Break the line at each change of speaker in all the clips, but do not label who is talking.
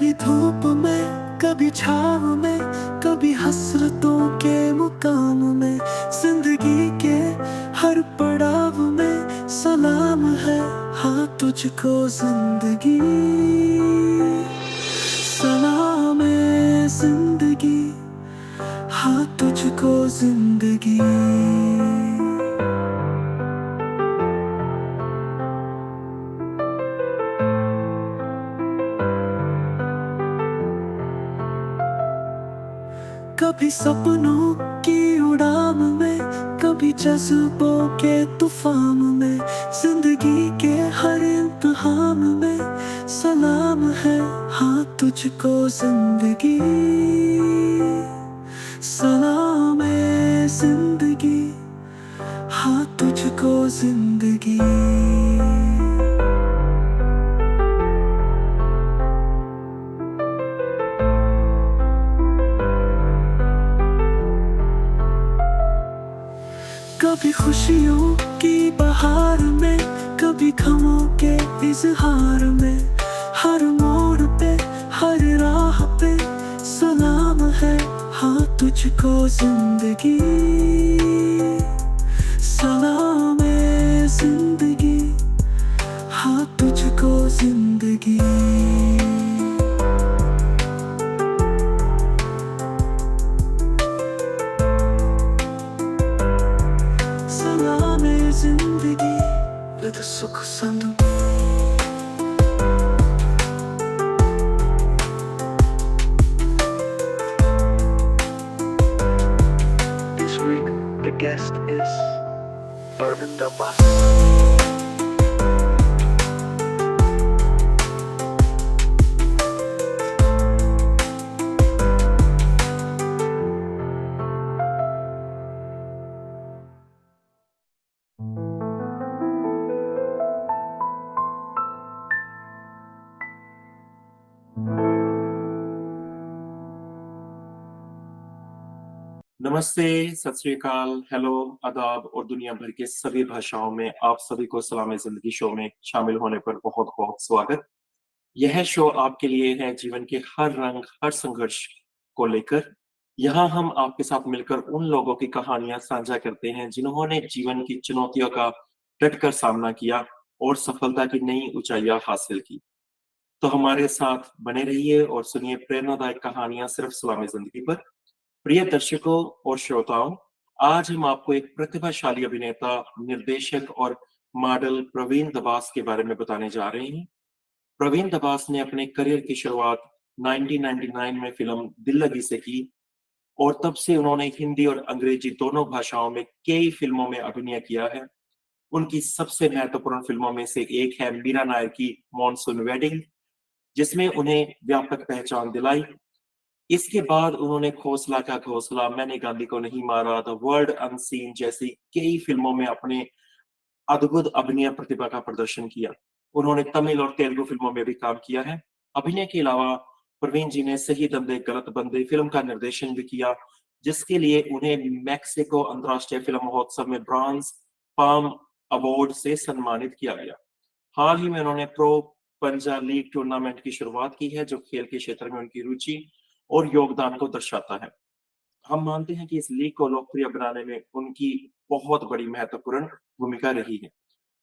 कभी धूप में कभी छाँव में, कभी हसरतों के मुकाम में, जिंदगी के हर पड़ाव में सलाम है हाँ तुझको जिंदगी। सलाम है जिंदगी, हाँ तुझको जिंदगी। कभी सपनों की उड़ान में, कभी जज्बों के तूफान में, जिंदगी के हर इम्तिहान में सलाम है हाँ तुझको जिंदगी। सलाम है जिंदगी, हाँ तुझको जिंदगी। कभी खुशियों की बहार में, कभी गमों के इजहार में, हर मोड़ पे हर राह पे सलाम है हाँ तुझको जिंदगी। सलाम है जिंदगी, हाँ तुझको जिंदगी। सलाम है जिंदगी, with सुख संग। This week the guest is Arvind Abbas.
नमस्ते, सत श्री अकाल, हेलो, आदाब और दुनिया भर के सभी भाषाओं में आप सभी को सलाम ज़िंदगी शो में शामिल होने पर बहुत-बहुत स्वागत। यह शो आपके लिए है जीवन के हर रंग, हर संघर्ष को लेकर। यहाँ हम आपके साथ मिलकर उन लोगों की कहानियाँ साझा करते हैं जिन्होंने जीवन की चुनौतियों का डटकर सामना किया और सफलता की नई ऊंचाइयां हासिल की। तो हमारे साथ बने रहिए और सुनिए प्रेरणादायक कहानियां सिर्फ सलाम ज़िंदगी पर। प्रिय दर्शकों और श्रोताओं, आज हम आपको एक प्रतिभाशाली अभिनेता, निर्देशक और मॉडल प्रवीण दबास के बारे में बताने जा रहे हैं। प्रवीण दबास ने अपने करियर की शुरुआत 1999 में फिल्म दिल लगी से की और तब से उन्होंने हिंदी और अंग्रेजी दोनों भाषाओं में कई फिल्मों में अभिनय किया है। उनकी सबसे महत्वपूर्ण फिल्मों में से एक है मीरा नायर की मॉनसून वेडिंग, जिसमें उन्हें व्यापक पहचान दिलाई। इसके बाद उन्होंने खोसला का घोंसला, मैंने गांधी को नहीं मारा, द वर्ल्ड अनसीन जैसी कई फिल्मों में अपने अद्भुत अभिनय प्रतिभा का प्रदर्शन किया। उन्होंने तमिल और तेलुगु फिल्मों में भी काम किया है। अभिनय के अलावा प्रवीण जी ने सही दंदे गलत बंदे फिल्म का निर्देशन भी किया, जिसके लिए उन्हें मैक्सिको अंतर्राष्ट्रीय फिल्म महोत्सव में ब्रॉन्ज पाम अवार्ड से सम्मानित किया गया। हाल ही में उन्होंने प्रो पंजा लीग टूर्नामेंट की शुरुआत की है, जो खेल के क्षेत्र में उनकी रुचि और योगदान को दर्शाता है। हम मानते हैं कि इस लीग को लोकप्रिय बनाने में उनकी बहुत बड़ी महत्वपूर्ण भूमिका रही है।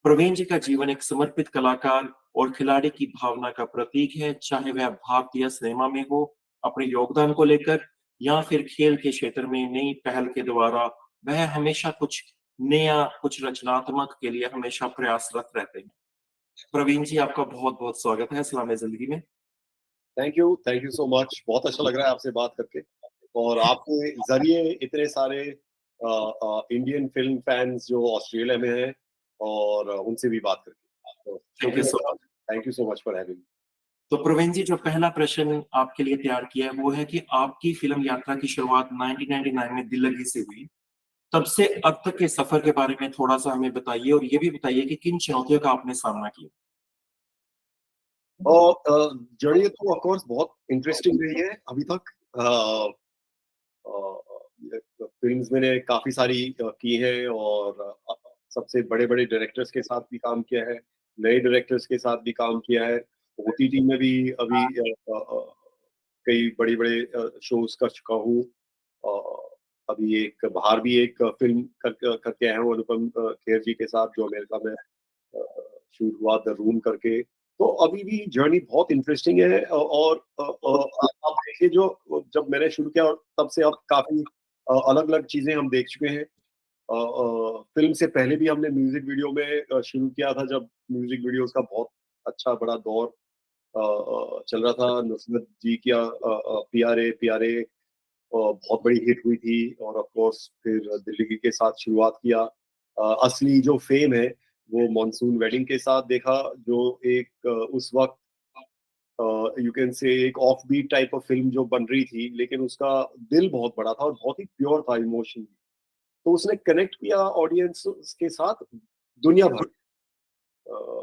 प्रवीण जी का जीवन एक समर्पित कलाकार और खिलाड़ी की भावना का प्रतीक है, चाहे वह भारतीय सिनेमा में हो अपने योगदान को लेकर या फिर खेल के क्षेत्र में नई पहल के द्वारा। वह हमेशा कुछ नया, कुछ रचनात्मक के लिए हमेशा प्रयासरत रहते हैं। प्रवीण जी, आपका बहुत-बहुत स्वागत है सलाम ज़िंदगी में।
Thank you so much. बहुत अच्छा लग रहा है आपसे बात करके और आपके ज़रिए इतने सारे इंडियन फ़िल्म फैन्स जो ऑस्ट्रेलिया में हैं और उनसे भी बात करके। तो
थैंक यू सो
शुक्रिया,
much.
Thank you so much for having me.
तो प्रवीण जी, जो पहला प्रश्न आपके लिए तैयार किया है वो है कि आपकी फ़िल्म यात्रा की शुरुआत 1999 में दिल लगी से हुई। तब से अब तक के सफ़र के बारे में थोड़ा-सा हमें बताइए और ये भी बताइए कि किन चुनौतियों का आपने सामना किया?
और जर्नी तो ऑफ कोर्स बहुत इंटरेस्टिंग रही है अभी तक। फ़िल्म्स मैंने काफ़ी सारी की हैं और सबसे बड़े-बड़े डायरेक्टर्स के साथ भी काम किया है, नए डायरेक्टर्स के साथ भी काम किया है ओटीटी में भी अभी कई बड़े-बड़े शोज़ कर चुका हूँ। अभी एक बाहर भी एक फ़िल्म करके आया हूँ अनुपम खेर जी के साथ जो अमेरिका में शूट हुआ द रूम करके। तो अभी भी जर्नी बहुत इंटरेस्टिंग है और आप देखिए जो जब मैंने शुरू किया और तब से अब काफ़ी अलग-अलग चीज़ें हम देख चुके हैं। फ़िल्म से पहले भी हमने म्यूज़िक वीडियो में शुरू किया था जब म्यूज़िक वीडियोज़ का बहुत अच्छा बड़ा दौर चल रहा था। नुसरत जी का पियारे पियारे बहुत बड़ी हिट हुई थी और ऑफ कोर्स फिर दिल्लगी के साथ शुरुआत किया। असली जो फ़ेम है वो मॉनसून वेडिंग के साथ देखा जो एक उस वक़्त यू कैन से एक offbeat type of film जो बन रही थी, लेकिन उसका दिल बहुत बड़ा था और बहुत ही प्योर था इमोशन। तो उसने कनेक्ट किया ऑडियंस के साथ दुनिया भर।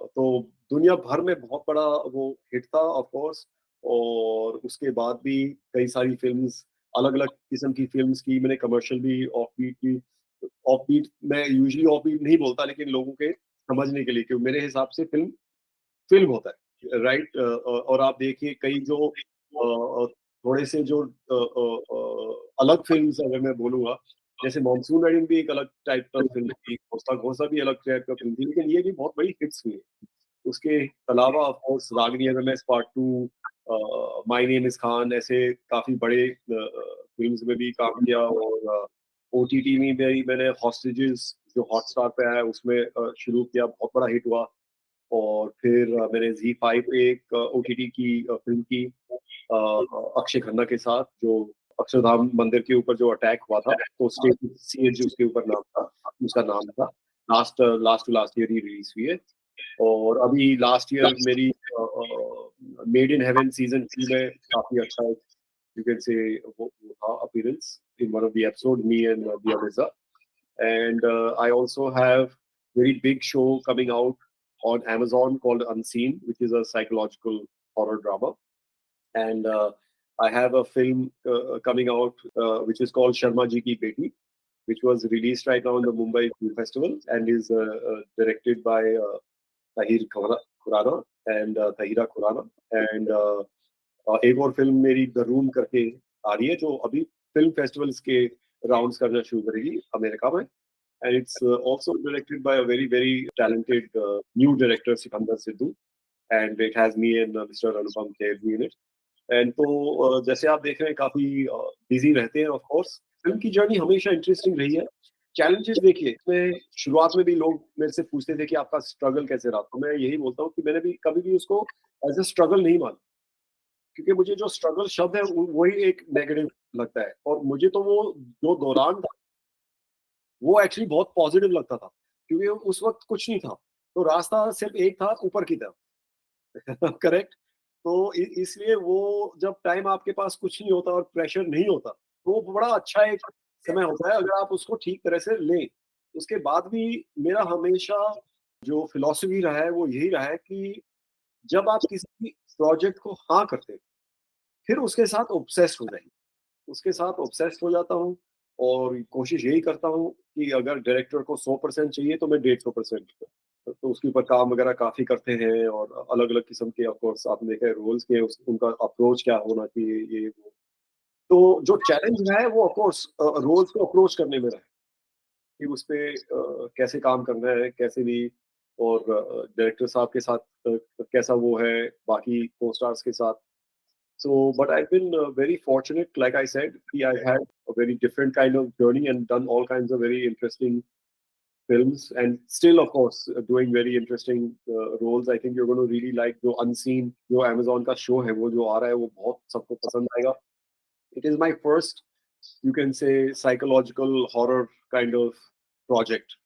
तो दुनिया भर में बहुत बड़ा वो हिट था ऑफ कोर्स और उसके बाद भी कई सारी फ़िल्म्स अलग-अलग किस्म की फ़िल्म्स की मैंने कमर्शियल भी ऑफ बीट की। ऑफ बीट मैं यूजुअली ऑफ बीट नहीं बोलता लेकिन लोगों के समझने के लिए क्यों मेरे हिसाब से फ़िल्म फ़िल्म होता है, राइट? और आप देखिए कई जो थोड़े से जो अलग फ़िल्म्स अगर मैं बोलूँगा, जैसे मानसून वेडिंग भी एक अलग टाइप का फ़िल्म थी, कोस्टा कोसा भी अलग टाइप का फ़िल्म थी, लेकिन ये भी बहुत बड़ी हिट्स हुई। उसके अलावा of course Ragini MMS part 2 my name is Khan ऐसे काफ़ी बड़े फ़िल्म्स में भी काम किया और ओटीटी में भी मैंने हॉस्टेजेस जो हॉटस्टार पे आया उसमें शुरू किया, बहुत बड़ा हिट हुआ। और फिर मैंने ज़ी5 पे एक ओटीटी की फ़िल्म की अक्षय खन्ना के साथ जो अक्षरधाम मंदिर के ऊपर जो अटैक हुआ था, तो स्टेट सीएज उसके ऊपर नाम था उसका नाम था। लास्ट टू लास्ट ईयर ही रिलीज़ हुई है और अभी लास्ट ईयर मेरी मेड इन हेवन सीज़न 2 में काफ़ी अच्छा यू कैन से वो था appearance in one of the episode me and Dia Mirza. And I also have very big show coming out on Amazon called Unseen, which is a psychological horror drama. And I have a film coming out which is called Sharma Ji Ki Beti, which was released right now in the Mumbai Film Festival and is directed by Tahir Khurana and Tahira Khurana. And एक और film मेरी the room करके आ रही है जो अभी film festivals के rounds करना शुरू करेगी अमेरिका में and it's also directed by a very talented new director Sikandar Sidhu and it has me and Mr. Anupam Kher in it and तो जैसे आप देख रहे हैं काफी बिजी रहते हैं ऑफ कोर्स फिल्म की जर्नी हमेशा इंटरेस्टिंग रही है चैलेंजेस देखिए इसमें शुरुआत में भी लोग मेरे से पूछते थे कि आपका स्ट्रगल कैसे रहा तो मैं यही बोलता हूँ कि मैंने भी कभी भी उसको एज अ स्ट्रगल नहीं माना क्योंकि मुझे जो स्ट्रगल शब्द है वही एक नेगेटिव लगता है और मुझे तो वो जो दौरान था वो एक्चुअली बहुत पॉजिटिव लगता था क्योंकि उस वक्त कुछ नहीं था तो रास्ता सिर्फ एक था ऊपर की तरफ करेक्ट तो इसलिए वो जब टाइम आपके पास कुछ नहीं होता और प्रेशर नहीं होता तो वो बड़ा अच्छा एक समय होता है अगर आप उसको ठीक तरह से लें उसके बाद भी मेरा हमेशा जो फिलॉसफी रहा है वो यही रहा है कि जब आप किसी प्रोजेक्ट को हाँ करते हैं फिर उसके साथ ऑब्सेस्ड हो जाएंगे उसके साथ ऑब्सेस्ड हो जाता हूँ और कोशिश यही करता हूँ कि अगर डायरेक्टर को 100% चाहिए तो मैं 150% तो उसके ऊपर काम वगैरह काफ़ी करते हैं और अलग-अलग किस्म के ऑफ कोर्स आपने देखा है रोल्स के उनका अप्रोच क्या होना चाहिए ये वो। तो जो चैलेंज रहा है वो ऑफ कोर्स रोल्स को अप्रोच करने में रहा है कि उस पे कैसे काम करना है, कैसे भी और डायरेक्टर साहब के साथ कैसा वो है, बाकी को-स्टार्स के साथ So, but I've been very fortunate, like I said, I've had a very different kind of journey and done all kinds of very interesting films, and still, of course, doing very interesting roles. I think you're going to really like the Unseen, जो Amazon का show है, वो जो आ रहा है, वो बहुत सबको पसंद आएगा. It is my first, you can say, psychological horror kind of project.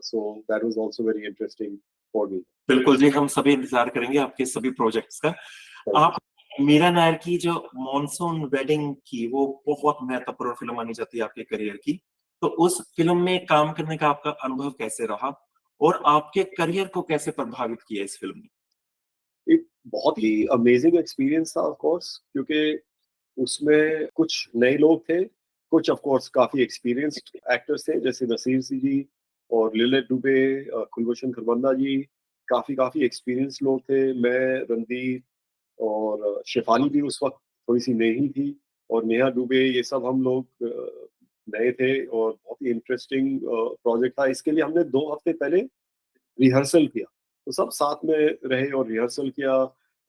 So that was also very interesting for me.
बिल्कुल जी, हम सभी इंतज़ार करेंगे आपके सभी प्रोजेक्ट्स का। आप मीरा नायर की जो मॉनसून वेडिंग की, वो बहुत महत्वपूर्ण फ़िल्म मानी जाती है आपके करियर की। तो उस फ़िल्म में काम करने का आपका अनुभव कैसे रहा? और आपके करियर को कैसे प्रभावित किया इस फ़िल्म ने?
एक बहुत ही अमेजिंग एक्सपीरियंस था ऑफ कोर्स क्योंकि उसमें कुछ नए लोग थे, कुछ ऑफ कोर्स काफ़ी एक्सपीरियंस्ड एक्टर्स थे जैसे नसीर सिंह जी और लिलित दुबे, कुलभूषण खरबंदा जी काफ़ी एक्सपीरियंस लोग थे। मैं, रणदीप और शेफाली भी उस वक़्त थोड़ी-सी नई ही थी और नेहा दुबे, ये सब हम लोग नए थे और बहुत ही इंटरेस्टिंग प्रोजेक्ट था। इसके लिए हमने 2 हफ्ते पहले रिहर्सल किया। तो सब साथ में रहे और रिहर्सल किया,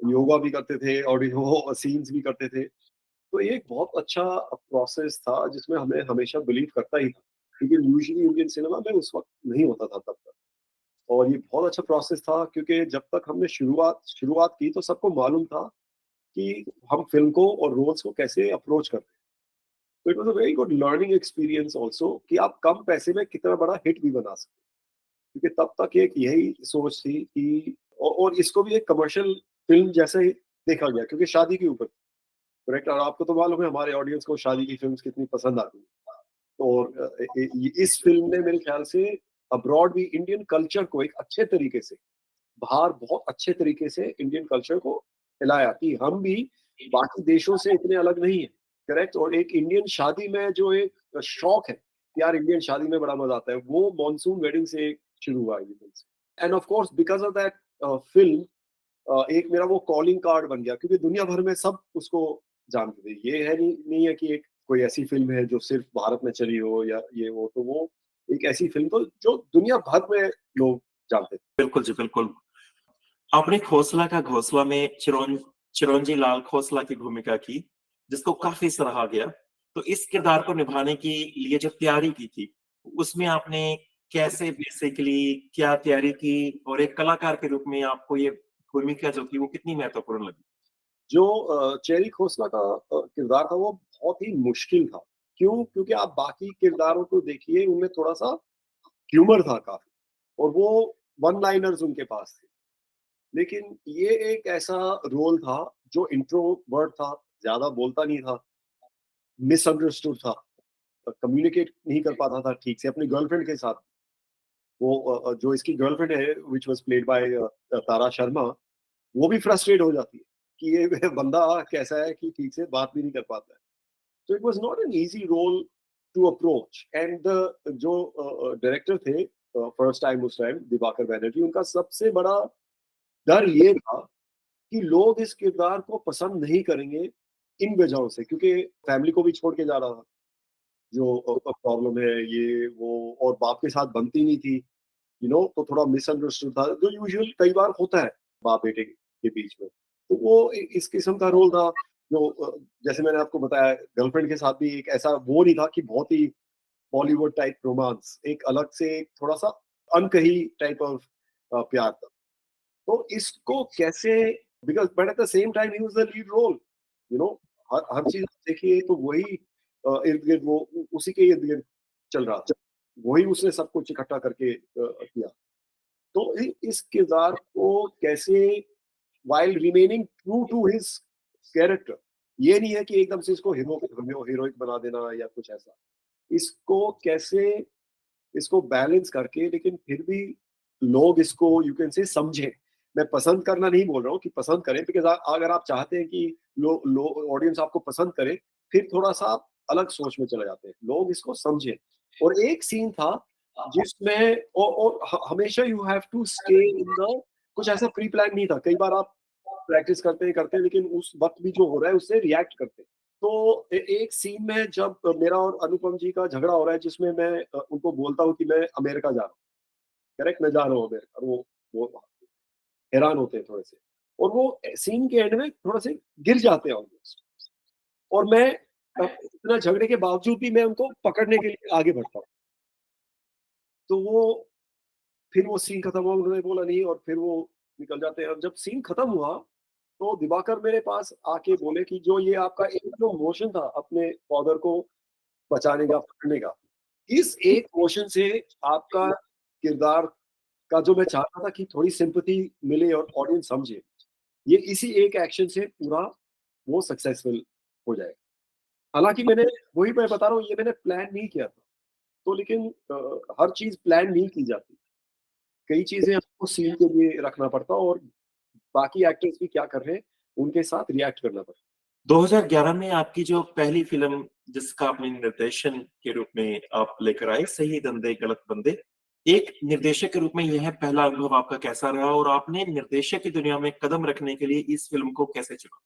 योगा भी करते थे, ऑडियो सीन्स भी करते थे। तो ये एक बहुत अच्छा प्रोसेस था जिसमें हमें हमेशा बिलीव करता ही था। क्योंकि यूजुअली इंडियन सिनेमा में उस वक़्त नहीं होता था तब तक। और ये बहुत अच्छा प्रोसेस था क्योंकि जब तक हमने शुरुआत की तो सबको मालूम था कि हम फ़िल्म को और रोल्स को कैसे अप्रोच करते हैं। तो it was a very good learning experience also कि आप कम पैसे में कितना बड़ा हिट भी बना सकते हैं। क्योंकि तब तक एक यही सोच थी कि और इसको भी एक कमर्शियल फ़िल्म जैसे ही देखा गया क्योंकि शादी के ऊपर, करेक्ट? और आपको तो मालूम है हमारे ऑडियंस को शादी की फ़िल्म्स कितनी पसंद आती हैं। और इस फ़िल्म ने मेरे ख़्याल से अब्रॉड भी इंडियन कल्चर को एक अच्छे तरीके से, बाहर बहुत अच्छे तरीके से इंडियन कल्चर को फैलाया कि हम भी बाकी देशों से इतने अलग नहीं है, करेक्ट? और एक इंडियन शादी में जो एक शौक है कि यार इंडियन शादी में बड़ा मजा आता है, वो मॉनसून वेडिंग से शुरू हुआ ये फिल्म से। End of course because of that film एक मेरा वो कॉलिंग कार्ड बन गया क्योंकि दुनिया भर में सब उसको जानते थे। ये है नहीं है कि एक कोई ऐसी फिल्म है जो सिर्फ भारत में चली हो या ये वो, तो वो एक ऐसी फिल्म तो जो दुनिया भर में लोग जानते थे।
बिल्कुल जी, बिल्कुल। आपने खोसला का घोंसला में चिरंजी लाल खोसला की भूमिका की, जिसको काफ़ी सराहा गया। तो इस किरदार को निभाने के लिए जो तैयारी की थी, उसमें आपने कैसे बेसिकली क्या तैयारी की और एक कलाकार के रूप में आपको ये भूमिका जो थी वो कितनी महत्वपूर्ण लगी?
जो चेरी खोसला का किरदार था वो बहुत ही मुश्किल था। क्यों? क्योंकि आप बाकी किरदारों को देखिए उनमें थोड़ा-सा ह्यूमर था काफ़ी और वो वन लाइनर्स उनके पास थे। लेकिन ये एक ऐसा रोल था जो इंट्रोवर्ट था, ज़्यादा बोलता नहीं था, मिसअंडरस्टूड था, कम्युनिकेट नहीं कर पाता था ठीक से अपनी गर्लफ्रेंड के साथ। वो जो इसकी गर्लफ्रेंड है व्हिच वाज़ प्लेड बाय तारा शर्मा, वो भी फ्रस्ट्रेट हो जाती है कि ये बंदा कैसा है कि ठीक से बात भी नहीं कर पाता है। So it was not an easy role to approach. And the जो डायरेक्टर थे फर्स्ट टाइम उस टाइम दिवाकर बैनर्जी, उनका सबसे बड़ा डर ये था कि लोग इस किरदार को पसंद नहीं करेंगे इन वजहों से क्योंकि फैमिली को भी छोड़ के जा रहा था, जो प्रॉब्लम है ये वो, और बाप के साथ बनती नहीं थी, तो थोड़ा मिसअंडरस्टूड था जो यूजुअल कई बार होता है बाप बेटे के बीच में। तो वो इस किस्म का रोल था जो जैसे मैंने आपको बताया गर्लफ्रेंड के साथ भी एक ऐसा वो नहीं था कि बहुत ही बॉलीवुड टाइप रोमांस, एक अलग से एक थोड़ा-सा अनकही टाइप ऑफ प्यार था। तो इसको कैसे, because but at the same time he was the lead role, you know हर हर चीज़ देखिए तो वही इर्द-गिर्द वो उसी के इर्द-गिर्द चल रहा था। वही उसने सब कुछ इकट्ठा करके किया। तो इस किरदार को कैसे while remaining true to his character, ये नहीं है कि एकदम से इसको हीरोइक बना देना या कुछ ऐसा। इसको कैसे इसको बैलेंस करके लेकिन फिर भी लोग इसको यू कैन से समझें। मैं पसंद करना नहीं बोल रहा हूँ कि पसंद करें, बिकॉज़ अगर आप चाहते हैं कि लो लो ऑडियंस आपको पसंद करे, फिर थोड़ा-सा आप अलग सोच में चले जाते हैं। लोग इसको समझें। और एक सीन था जिसमें और हमेशा you have to stay in the, कुछ ऐसा प्री प्लान नहीं था। कई बार आप प्रैक्टिस करते हैं लेकिन उस वक़्त भी जो हो रहा है उससे रिएक्ट करते हैं। तो एक सीन में जब मेरा और अनुपम जी का झगड़ा हो रहा है जिसमें मैं उनको बोलता हूँ कि मैं अमेरिका जा रहा हूँ, करेक्ट? मैं जा रहा हूँ अमेरिका। वो हैरान होते हैं थोड़े-से और वो सीन के एंड में थोड़े-से गिर जाते हैं ऑलमोस्ट, और मैं इतना झगड़े के बावजूद भी मैं उनको पकड़ने के लिए आगे बढ़ता हूँ। तो वो फिर वो सीन खत्म हुआ, उन्होंने बोला नहीं और फिर वो निकल जाते हैं और जब सीन खत्म हुआ, तो दिवाकर मेरे पास आके बोले कि जो ये आपका एक जो मोशन था अपने फादर को बचाने का, पकड़ने का, इस एक मोशन से आपका किरदार का जो मैं चाहता था कि थोड़ी सिम्पैथी मिले और ऑडियंस समझे, ये इसी एक एक्शन से पूरा वो सक्सेसफुल हो जाएगा। हालाँकि मैंने वही मैं बता रहा हूँ, ये मैंने प्लान नहीं किया था। तो लेकिन हर चीज़ प्लान नहीं की जाती। कई चीज़ें आपको सीन के लिए रखना पड़ता है और बाकी एक्टर्स भी क्या कर रहे हैं, उनके साथ रिएक्ट करना पड़ता है।
2011 में आपकी जो पहली फ़िल्म जिसका आपने निर्देशन के रूप में आप लेकर आए, सही धंधे गलत बंदे, एक निर्देशक के रूप में यह पहला अनुभव आपका कैसा रहा और आपने निर्देशक की दुनिया में कदम रखने के लिए इस फ़िल्म को कैसे चुना?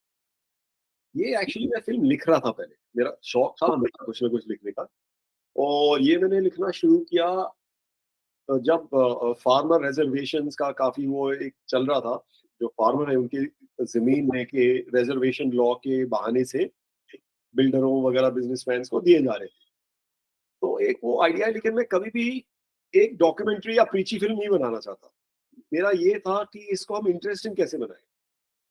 ये एक्चुअली मैं फ़िल्म लिख रहा था पहले, मेरा शौक था हमेशा कुछ ना कुछ लिखने का और ये मैंने लिखना शुरू किया जब फार्मर रिज़र्वेशंस का काफ़ी वो एक चल रहा था, जो फार्मर है उनकी ज़मीन लेके रिज़र्वेशन लॉ के बहाने से बिल्डरों वगैरह बिज़नेसमैन्स को दिए जा रहे थे। तो एक वो आइडिया है लेकिन मैं कभी भी एक डॉक्यूमेंट्री या प्रीची फ़िल्म नहीं बनाना चाहता। मेरा ये था कि इसको हम इंटरेस्टिंग कैसे बनाएँ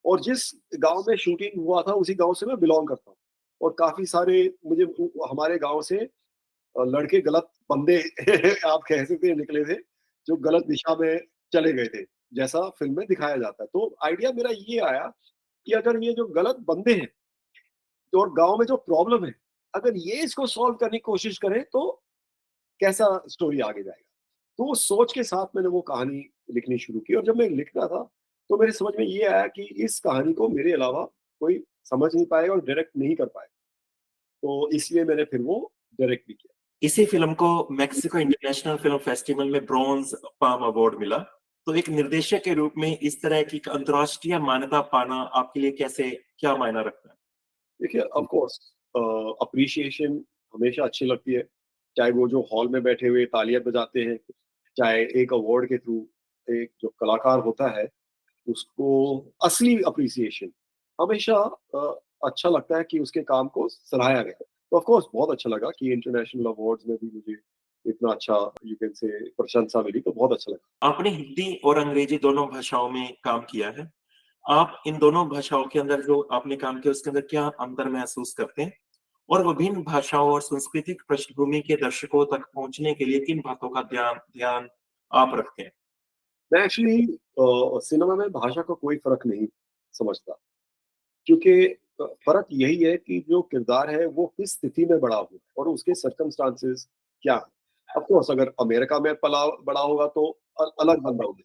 और जिस गाँव में शूटिंग हुआ था उसी गाँव से मैं बिलॉन्ग करता हूँ और काफ़ी सारे मुझे हमारे गाँव से लड़के गलत बंदे आप कह सकते हैं निकले थे, जो गलत दिशा में चले गए थे, जैसा फ़िल्म में दिखाया जाता है। तो आइडिया मेरा ये आया कि अगर ये जो गलत बंदे हैं तो और गाँव में जो प्रॉब्लम है, अगर ये इसको सॉल्व करने की कोशिश करें तो कैसा स्टोरी आगे जाएगा। तो उस सोच के साथ मैंने वो कहानी लिखनी शुरू की और जब मैं लिख रहा था, तो मेरे समझ में ये आया कि इस कहानी को मेरे अलावा कोई समझ नहीं पाएगा और डायरेक्ट नहीं कर पाएगा। तो इसलिए मैंने फिर वो डायरेक्ट भी किया।
इसी फ़िल्म को मेक्सिको इंटरनेशनल फ़िल्म फेस्टिवल में ब्रोंज़ पाम अवार्ड मिला। तो एक निर्देशक के रूप में इस तरह की एक अंतर्राष्ट्रीय मान्यता पाना आपके लिए कैसे क्या मायना रखता है?
देखिए ऑफ कोर्स अप्रिशिएशन हमेशा अच्छी लगती है, चाहे वो जो हॉल में बैठे हुए तालियाँ बजाते हैं, चाहे एक अवार्ड के थ्रू एक जो कलाकार होता है, उसको असली अप्रिसिएशन हमेशा अच्छा लगता है कि उसके काम को सराहा गया। तो ऑफ कोर्स बहुत अच्छा लगा कि इंटरनेशनल अवार्ड्स में भी मुझे इतना अच्छा यू कैन से प्रशंसा मिली, तो बहुत अच्छा लगा।
आपने हिंदी और अंग्रेजी दोनों भाषाओं में काम किया है। आप इन दोनों भाषाओं के अंदर जो आपने काम किया उसके अंदर क्या अंतर महसूस करते हैं? और विभिन्न भाषाओं और सांस्कृतिक पृष्ठभूमि के दर्शकों तक पहुँचने के लिए किन बातों का ध्यान ध्यान आप रखते हैं?
मैं एक्चुअली सिनेमा में भाषा का कोई फ़र्क नहीं समझता। क्योंकि फ़र्क यही है कि जो किरदार है वो किस स्थिति में बड़ा हुआ है और उसके सर्कमस्टांसेस क्या हैं। ऑफ़ कोर्स अगर अमेरिका में पला बड़ा होगा तो अलग बंदा होगा।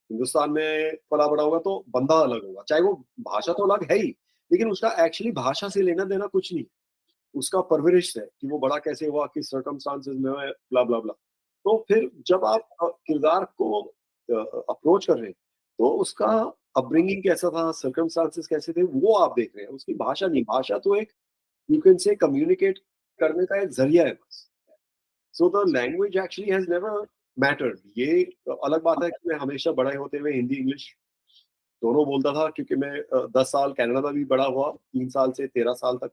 हिंदुस्तान में पला बड़ा होगा तो बंदा अलग होगा। चाहे वो भाषा तो अलग है ही, लेकिन उसका एक्चुअली भाषा से लेना-देना कुछ नहीं। उसका परवरिश है कि वो बड़ा कैसे हुआ, किस सर्कमस्टांसेस में है, ब्ला, ब्ला, ब्ला। तो फिर जब आप किरदार को अप्रोच कर रहे हैं, तो उसका अपब्रिंगिंग कैसा था, सर्कमस्टांसेस कैसे थे, वो आप देख रहे हैं, उसकी भाषा नहीं। भाषा तो एक यू कैन से कम्युनिकेट करने का एक ज़रिया है बस। So the language actually has never mattered. ये अलग बात है कि मैं हमेशा बड़े होते हुए हिंदी, इंग्लिश दोनों बोलता था क्योंकि मैं 10 साल कनाडा में भी बड़ा हुआ, 3 साल से 13 साल तक।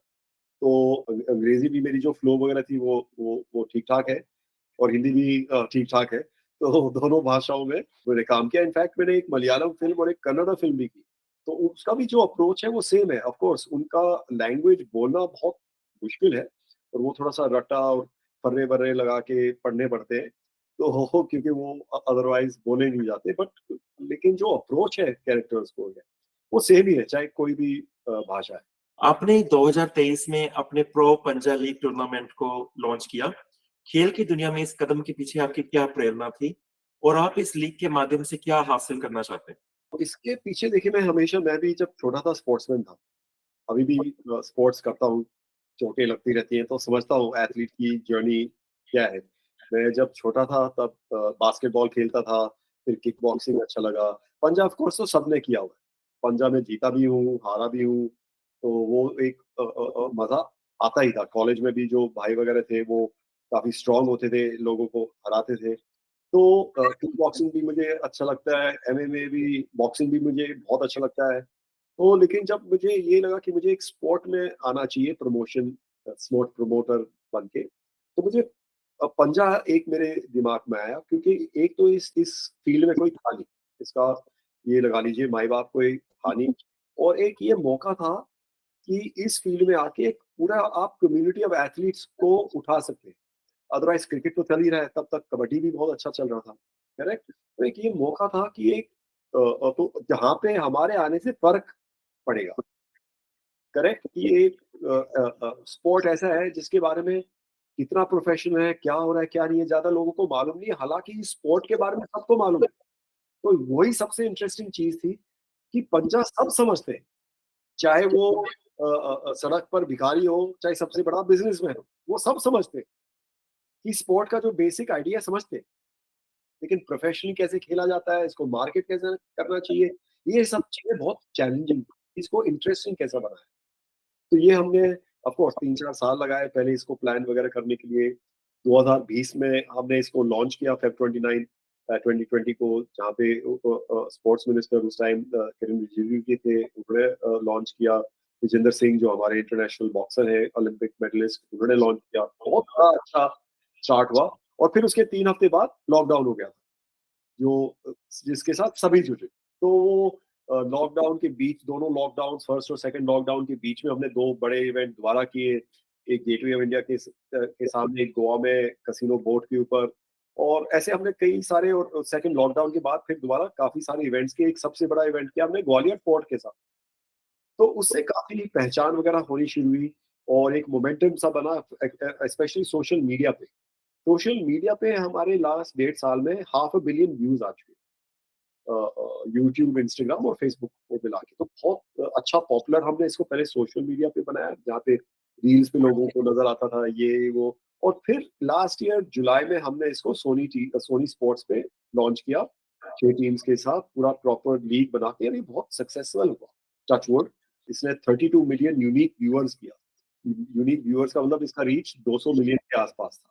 तो अंग्रेज़ी भी मेरी जो फ्लो वगैरह थी वो ठीक-ठाक है और हिंदी भी ठीक-ठाक है। तो दोनों भाषाओं में मैंने काम किया। इनफैक्ट मैंने एक मलयालम फ़िल्म और एक कन्नड़ा फ़िल्म भी की। तो उसका भी जो अप्रोच है वो सेम है। ऑफ़ कोर्स उनका लैंग्वेज बोलना बहुत मुश्किल है और वो थोड़ा-सा रट्टा और फर्रे-वर्रे लगा के पढ़ने पड़ते हैं। तो हो क्योंकि वो अदरवाइज़ बोले नहीं जाते बट लेकिन जो अप्रोच है कैरेक्टर्स को वो सेम ही है, चाहे कोई भी भाषा है।
आपने 2023 में अपने प्रो पंजा लीग टूर्नामेंट को लॉन्च किया। खेल की दुनिया में इस कदम के पीछे आपकी क्या प्रेरणा थी? और आप इस लीग के माध्यम से क्या हासिल करना चाहते हैं?
इसके पीछे देखिए मैं भी जब छोटा था स्पोर्ट्समैन था। अभी भी स्पोर्ट्स करता हूँ, चोटें लगती रहती हैं तो समझता हूँ एथलीट की जर्नी क्या है। मैं जब छोटा था तब बास्केटबॉल खेलता था, फिर किक बॉक्सिंग अच्छा लगा। पंजा ऑफ कोर्स तो सबने किया हुआ है। पंजा में जीता भी हूँ, हारा भी हूँ, तो वो एक मज़ा आता ही था। कॉलेज में भी जो भाई वगैरह थे वो काफ़ी स्ट्रॉन्ग होते थे, लोगों को हराते थे। तो किक बॉक्सिंग भी मुझे अच्छा लगता है, एमएमए भी, बॉक्सिंग भी मुझे बहुत अच्छा लगता है। तो लेकिन जब मुझे ये लगा कि मुझे एक स्पोर्ट में आना चाहिए स्पोर्ट प्रमोटर बन के, तो मुझे पंजा एक मेरे दिमाग में आया क्योंकि एक तो इस फ़ील्ड में कोई था नहीं। इसका ये लगा लीजिए माँ-बाप कोई था नहीं और एक ये मौका था कि इस फ़ील्ड में आके एक पूरा आप कम्युनिटी ऑफ एथलीट्स को उठा सकते हैं। अदरवाइज़ क्रिकेट तो चल ही रहा है, तब तक कबड्डी भी बहुत अच्छा चल रहा था, करेक्ट? तो एक ये मौका था कि एक तो जहाँ पे हमारे आने से फ़र्क पड़ेगा, करेक्ट? कि एक स्पोर्ट ऐसा है जिसके बारे में कितना प्रोफ़ेशन है, क्या हो रहा है, क्या नहीं है, ज़्यादा लोगों को मालूम नहीं है, हालाँकि इस स्पोर्ट के बारे में सबको मालूम है। तो वही सबसे इंटरेस्टिंग चीज़ थी कि पंजा सब समझते हैं, चाहे वो सड़क पर भिखारी हो, चाहे सबसे बड़ा बिज़नेसमैन हो, वो सब समझते हैं कि स्पोर्ट का जो बेसिक आइडिया समझते हैं। लेकिन प्रोफेशनली कैसे खेला जाता है, इसको मार्केट कैसे करना चाहिए, ये सब चीज़ें बहुत चैलेंजिंग, इसको इंटरेस्टिंग कैसा बनाया। तो ये हमने ऑफ कोर्स 3-4 साल लगाए पहले इसको प्लान वगैरह करने के लिए। 2020 में हमने इसको लॉन्च किया फेब 29 2020 को, जहाँ पे स्पोर्ट्स मिनिस्टर उस टाइम किरण रिजिजू जी थे, उन्होंने लॉन्च किया। विजेंदर सिंह जो हमारे इंटरनेशनल बॉक्सर है, ओलंपिक मेडलिस्ट, उन्होंने लॉन्च किया। बहुत बड़ा अच्छा स्टार्ट हुआ और फिर उसके 3 हफ्ते बाद लॉकडाउन हो गया था, जो जिसके साथ सभी जुटे। तो वो लॉकडाउन के बीच, दोनों लॉकडाउन फर्स्ट और सेकंड लॉकडाउन के बीच में हमने 2 बड़े इवेंट दोबारा किए। एक गेटवे ऑफ इंडिया के सामने, एक गोवा में कसिनो बोट के ऊपर, और ऐसे हमने कई सारे, और सेकंड लॉकडाउन के बाद फिर दोबारा काफी सारे इवेंट्स किए। एक सबसे बड़ा इवेंट किया हमने ग्वालियर फोर्ट के साथ। तो उससे काफी पहचान वगैरह होनी शुरू हुई और एक मोमेंटम सा बना, स्पेशली सोशल मीडिया पे। सोशल मीडिया पे हमारे लास्ट 1.5 साल में 500 मिलियन व्यूज आ चुके हैं, यूट्यूब, इंस्टाग्राम और फेसबुक को मिला के। तो बहुत अच्छा पॉपुलर हमने इसको पहले सोशल मीडिया पे बनाया, जहाँ पे रील्स पे लोगों को नजर आता था ये वो। और फिर लास्ट ईयर जुलाई में हमने इसको सोनी स्पोर्ट्स पे लॉन्च किया, 6 टीम्स के साथ पूरा प्रॉपर लीग बना के, और ये बहुत सक्सेसफुल हुआ, टचवुड। इसने 32 मिलियन यूनिक व्यूअर्स किया। यूनिक व्यूअर्स का मतलब इसका रीच 200 मिलियन के आसपास था।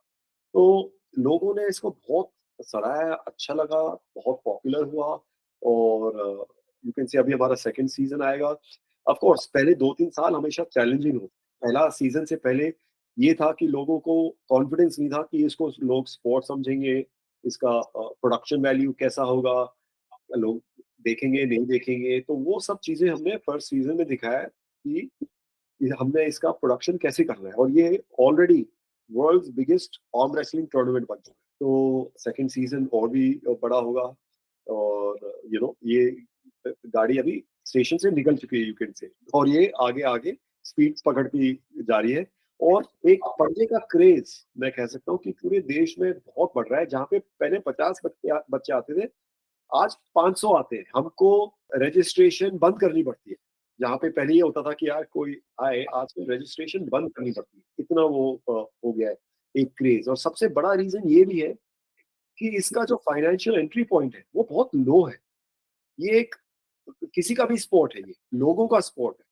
तो लोगों ने इसको बहुत सराहा, अच्छा लगा, बहुत पॉपुलर हुआ। और यू कैन से अभी हमारा सेकंड सीजन आएगा। ऑफ कोर्स पहले 2-3 साल हमेशा चैलेंजिंग होते। पहला सीजन से पहले ये था कि लोगों को कॉन्फिडेंस नहीं था कि इसको लोग स्पोर्ट समझेंगे, इसका प्रोडक्शन वैल्यू कैसा होगा, लोग देखेंगे नहीं देखेंगे। तो वो सब चीजें हमने फर्स्ट सीजन में दिखाया कि हमने इसका प्रोडक्शन कैसे करना है, और ये already world's biggest arm wrestling tournament बन चुका है। तो सेकंड सीजन और भी बड़ा होगा। और ये गाड़ी अभी स्टेशन से निकल चुकी है, यू कैन से, और ये आगे आगे स्पीड पकड़ती जा रही है। और एक पढ़ने का क्रेज मैं कह सकता हूँ कि पूरे देश में बहुत बढ़ रहा है। जहाँ पे पहले 50 बच्चे आते थे, आज 500 आते हैं। हमको रजिस्ट्रेशन बंद करनी पड़ती है, जहाँ पे पहले ये होता था कि यार कोई आए, आजकल रजिस्ट्रेशन बंद करनी पड़ती है। इतना वो हो गया है एक क्रेज। और सबसे बड़ा रीजन ये भी है कि इसका जो फाइनेंशियल एंट्री पॉइंट है वो बहुत लो है। ये एक किसी का भी स्पोर्ट है, ये लोगों का स्पोर्ट है,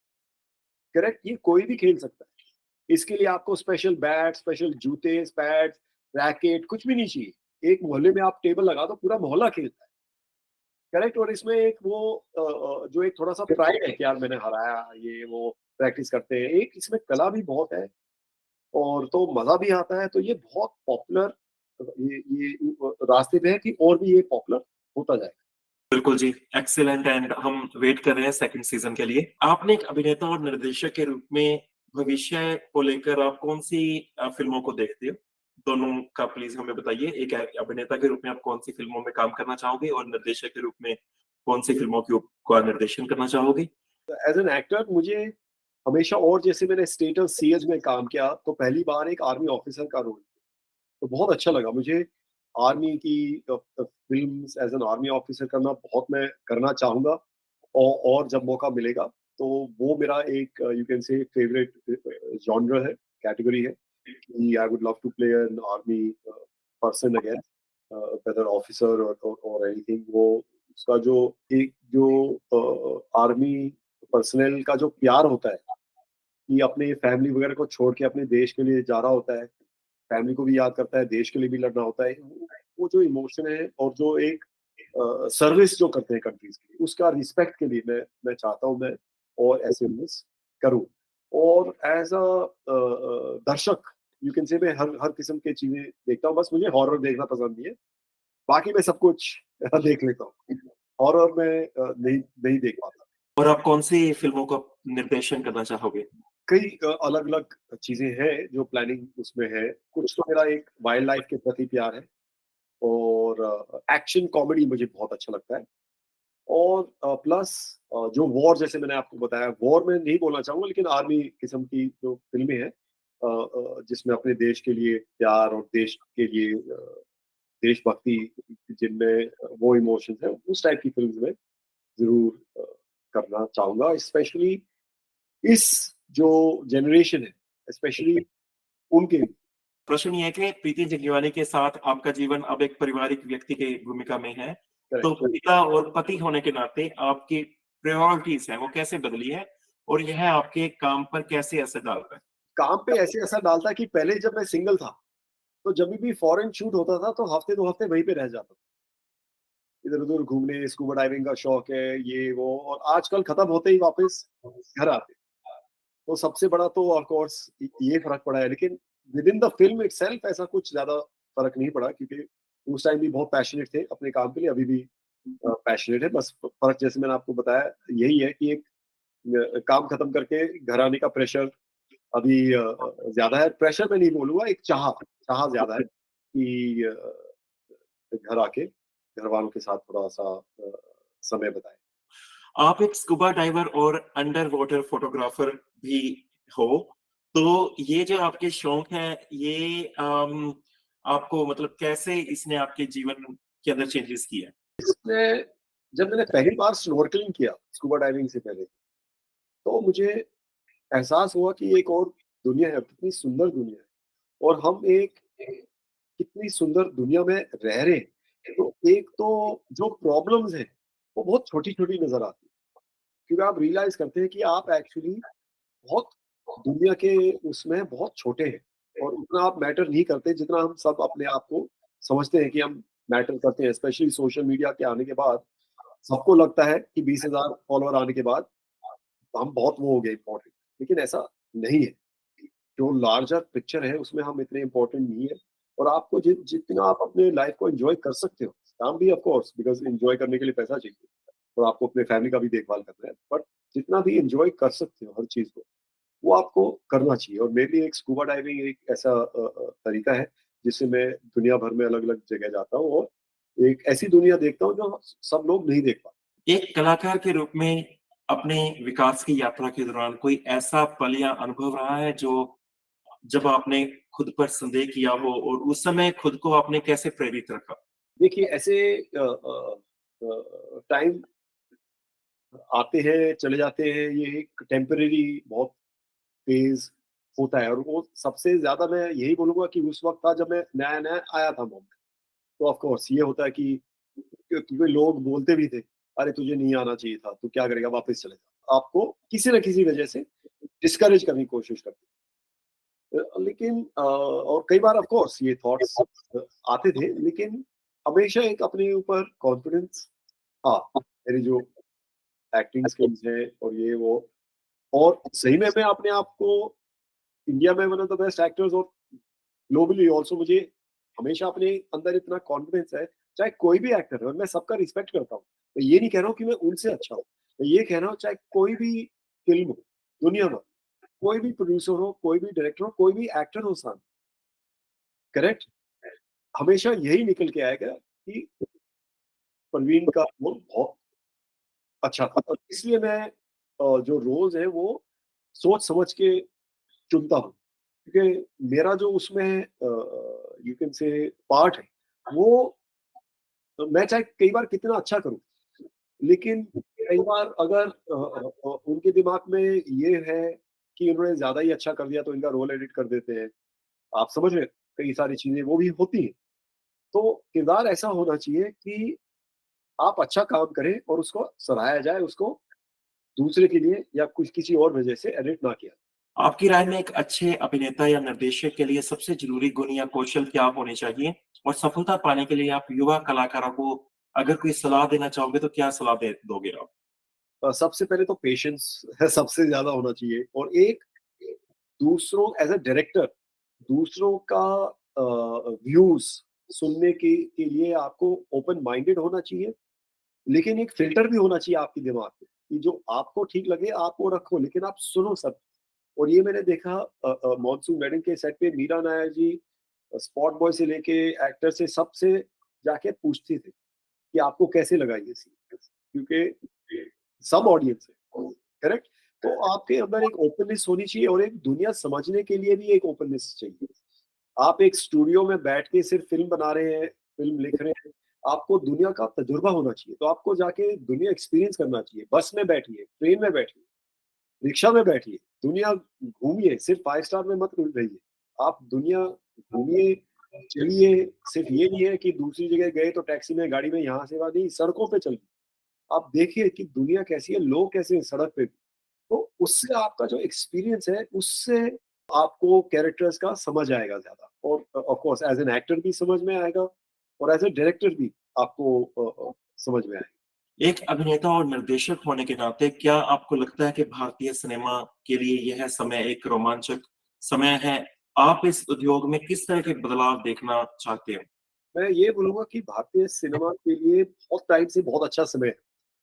करेक्ट। ये कोई भी खेल सकता है। इसके लिए आपको स्पेशल बैट, स्पेशल जूते, पैड, रैकेट कुछ भी नहीं चाहिए। एक मोहल्ले में आप टेबल लगा दो, पूरा मोहल्ला खेलता है, करेक्ट। और इसमें एक वो जो एक थोड़ा सा प्राइड है कि यार मैंने हराया, ये वो प्रैक्टिस करते हैं। एक इसमें कला भी बहुत है, और तो मजा भी आता है। तो ये बहुत पॉपुलर ये रास्ते पे है कि और भी ये पॉपुलर होता जाए।
बिल्कुल जी, एक्सीलेंट। एंड हम वेट कर रहे हैं सेकंड सीजन के लिए। आपने एक अभिनेता और निर्देशक के रूप में भविष्य को लेकर आप कौन सी फिल्मों को देखते हो? दोनों का प्लीज हमें बताइए। एक अभिनेता के रूप में आप कौन सी फिल्मों में काम करना चाहोगे, और निर्देशक के रूप में कौन सी फिल्मों का निर्देशन करना चाहोगे?
एज एन एक्टर मुझे हमेशा, और जैसे मैंने स्टेटस सीएज में काम किया, तो पहली बार एक आर्मी ऑफिसर का रोल, तो बहुत अच्छा लगा मुझे। आर्मी की films as an army officer करना बहुत मैं करना चाहूंगा। और जब मौका मिलेगा तो वो मेरा एक you can say favourite genre है, कैटेगरी है। I would love to play an army person again, whether officer और एनीथिंग। वो उसका जो एक जो आर्मी पर्सनल का जो प्यार होता है कि अपने फैमिली वगैरह को छोड़ के अपने देश के लिए जा रहा होता है, फैमिली को भी याद करता है, देश के लिए भी लड़ना होता है। वो जो इमोशन है और जो एक सर्विस जो करते हैं कंट्रीज के लिए, उसका रिस्पेक्ट के लिए मैं चाहता हूँ मैं और ऐसे मिस करूँ। और एज अ दर्शक यू कैन से मैं हर हर किस्म की चीजें देखता हूँ। बस मुझे हॉरर देखना पसंद नहीं है, बाकी मैं सब कुछ देख लेता हूँ। हॉरर में नहीं नहीं देख पाता।
और आप कौन सी फिल्मों का निर्देशन करना चाहोगे?
कई अलग अलग चीजें हैं जो प्लानिंग उसमें है। कुछ तो मेरा एक वाइल्ड लाइफ के प्रति प्यार है, और एक्शन कॉमेडी मुझे बहुत अच्छा लगता है। और प्लस जो वॉर, जैसे मैंने आपको बताया, वॉर में नहीं बोलना चाहूंगा, लेकिन आर्मी किस्म की जो फिल्में हैं जिसमें अपने देश के लिए प्यार और देश के लिए देशभक्ति, जिनमें वो इमोशंस है, उस टाइप की फिल्म्स में जरूर करना चाहूंगा। स्पेशली इस जो जनरेशन है, स्पेशली उनके लिए,
प्रश्न ये है कि प्रीति जिंदगानी के साथ आपका जीवन अब एक पारिवारिक व्यक्ति की भूमिका में है। तो
करेक्ट।
पिता और पति होने के नाते आपकी प्रायोरिटीज़ हैं, वो कैसे बदली है? और यह आपके काम पर कैसे असर डालता है?
काम पे ऐसे असर डालता है कि पहले जब मैं सिंगल था, तो जभी भी फॉरेन शूट होता था, तो हफ्ते 2 हफ्ते वहीं पे रह जाता था। इधर-उधर घूमने, स्कूबा डाइविंग का शौक है, ये वो, और आजकल खत्म होते ही वापस घर आते। तो सबसे बड़ा तो ऑफ कोर्स ये फ़र्क पड़ा है, लेकिन विदिन द फ़िल्म इटसेल्फ ऐसा कुछ ज़्यादा फ़र्क नहीं पड़ा, क्योंकि उस टाइम भी बहुत पैशनेट थे अपने काम के लिए, अभी भी पैशनेट है। बस फ़र्क जैसे मैंने आपको बताया यही है कि एक काम खत्म करके घर आने का प्रेशर अभी ज़्यादा है। प्रेशर मैं नहीं बोलूँगा, एक चाह चाह ज़्यादा है कि घर आके घरवालों के साथ थोड़ा-सा समय बिताएँ।
आप एक स्कूबा डाइवर और अंडर वाटर फोटोग्राफर भी हो, तो ये जो आपके शौक हैं, ये आपको मतलब कैसे इसने आपके जीवन के अंदर चेंजेस किए हैं?
इसमें जब मैंने पहली बार स्नॉर्कलिंग किया स्कूबा डाइविंग से पहले, तो मुझे एहसास हुआ कि एक और दुनिया है, कितनी सुंदर दुनिया है, और हम एक कितनी सुंदर दुनिया में रह रहे हैं। तो एक तो जो प्रॉब्लम्स हैं, वो बहुत छोटी-छोटी नज़र आती हैं, क्योंकि आप रियलाइज़ करते हैं कि आप एक्चुअली बहुत दुनिया के उसमें बहुत छोटे हैं, और उतना आप मैटर नहीं करते जितना हम सब अपने आप को समझते हैं कि हम मैटर करते हैं। स्पेशली सोशल मीडिया के आने के बाद सबको लगता है कि 20,000 फॉलोवर आने के बाद हम बहुत वो हो गए इम्पोर्टेंट, लेकिन ऐसा नहीं है। जो लार्जर पिक्चर है उसमें हम इतने इम्पोर्टेंट नहीं है, और आपको जितना आप अपने लाइफ को एंजॉय कर सकते हो, काम भी ऑफ कोर्स बिकॉज़ एंजॉय करने के लिए पैसा चाहिए, और आपको अपने फैमिली का भी देखभाल करना है, बट जितना भी एंजॉय कर सकते हो हर चीज़ को, वो आपको करना चाहिए। और मेरे लिए एक स्कूबा डाइविंग एक ऐसा तरीका है जिससे मैं दुनिया भर में अलग-अलग जगह जाता हूँ, और एक ऐसी दुनिया देखता हूँ जो सब लोग नहीं देख पाते।
एक कलाकार के रूप में अपने विकास की यात्रा के दौरान कोई ऐसा पल या अनुभव रहा है जो जब आपने खुद पर संदेह किया हो और उस समय खुद को आपने कैसे प्रेरित रखा?
देखिए ऐसे टाइम आते हैं, चले जाते हैं, ये एक टेम्परेरी बहुत फेज़ होता है, और वो सबसे ज़्यादा मैं यही बोलूँगा कि उस वक़्त था जब मैं नया-नया आया था बॉम्बे। तो ऑफ कोर्स ये होता है कि क्योंकि लोग बोलते भी थे, "अरे! तुझे नहीं आना चाहिए था, तू क्या करेगा? वापस चले जा।" आपको किसी न किसी वजह से डिस्करेज करने की कोशिश करते लेकिन और कई बार ऑफ कोर्स ये थॉट्स आते थे, लेकिन हमेशा एक अपने ऊपर कॉन्फिडेंस था। मेरी जो एक्टिंग स्किल्स है और ये वो, और सही में मैं अपने आप को इंडिया में one of the best actors और ग्लोबली आल्सो, मुझे हमेशा अपने अंदर इतना कॉन्फिडेंस है, चाहे कोई भी एक्टर है, और मैं सबका रिस्पेक्ट करता हूँ। मैं ये नहीं कह रहा हूँ कि मैं उनसे अच्छा हूँ। मैं ये कह रहा हूँ चाहे कोई भी फ़िल्म हो, दुनिया में, कोई भी प्रोड्यूसर हो, कोई भी डायरेक्टर हो, कोई भी एक्टर हो सामने, करेक्ट? हमेशा यही निकल के आएगा कि परवीन का रोल बहुत अच्छा था, और इसलिए मैं जो रोल्स हैं वो सोच समझ के चुनता हूँ। क्योंकि मेरा जो उसमें यू कैन से पार्ट है, वो मैं चाहे कई बार कितना अच्छा करूँ, लेकिन कई बार अगर उनके दिमाग में ये है कि उन्होंने ज़्यादा ही अच्छा कर दिया तो इनका रोल एडिट कर देते हैं। आप समझ रहे हैं? कई सारी चीज़ें वो भी होती हैं। तो किरदार ऐसा होना चाहिए कि आप अच्छा काम करें और उसको सराहा जाए, उसको दूसरे के लिए या कुछ किसी और वजह से एडिट ना किया।
आपकी राय में एक अच्छे अभिनेता या निर्देशक के लिए सबसे ज़रूरी गुण या कौशल क्या होने चाहिए? और सफलता पाने के लिए आप युवा कलाकारों को अगर कोई सलाह देना चाहोगे, तो क्या सलाह दे दोगे आप?
सबसे पहले तो पेशेंस सबसे ज़्यादा होना चाहिए, और एक दूसरों एज़ अ डायरेक्टर दूसरों का व्यूज़ सुनने के लिए आपको ओपन माइंडेड होना चाहिए, लेकिन एक फ़िल्टर भी होना चाहिए आपके दिमाग में, कि जो आपको ठीक लगे आप वो रखो, लेकिन आप सुनो सब। और ये मैंने देखा मानसून वेडिंग के सेट पे मीरा नायर जी स्पॉट बॉय से लेके एक्टर से सबसे जाके पूछती थी कि आपको कैसे लगा ये सीन? क्योंकि सब ऑडियंस है, करेक्ट? तो आपके अंदर एक ओपननेस होनी चाहिए, और एक दुनिया समझने के लिए भी एक ओपननेस चाहिए। आप एक स्टूडियो में बैठ के सिर्फ फ़िल्म बना रहे हैं, फ़िल्म लिख रहे हैं, आपको दुनिया का तजुर्बा होना चाहिए। तो आपको जाके दुनिया एक्सपीरियंस करना चाहिए। बस में बैठिए, ट्रेन में बैठिए, रिक्शा में बैठिए, दुनिया घूमिए, सिर्फ 5 स्टार में मत रहिए। आप दुनिया घूमिए, चलिए, सिर्फ़ ये नहीं है कि दूसरी जगह गए तो टैक्सी में, गाड़ी में यहाँ से वहाँ नहीं, सड़कों पे चलिए। आप देखिए कि दुनिया कैसी है, लोग कैसे हैं सड़क पे। तो उससे आपका जो एक्सपीरियंस है, उससे आपको कैरेक्टर्स का समझ आएगा ज़्यादा और of course as an actor भी समझ में आएगा और एज़ अ डायरेक्टर भी आपको समझ में आएगा।
एक अभिनेता और निर्देशक होने के नाते क्या आपको लगता है कि भारतीय सिनेमा के लिए यह समय एक रोमांचक समय है? आप इस उद्योग में किस तरह के बदलाव देखना चाहते हो?
मैं ये बोलूँगा कि भारतीय सिनेमा के लिए बहुत टाइम से बहुत अच्छा समय है।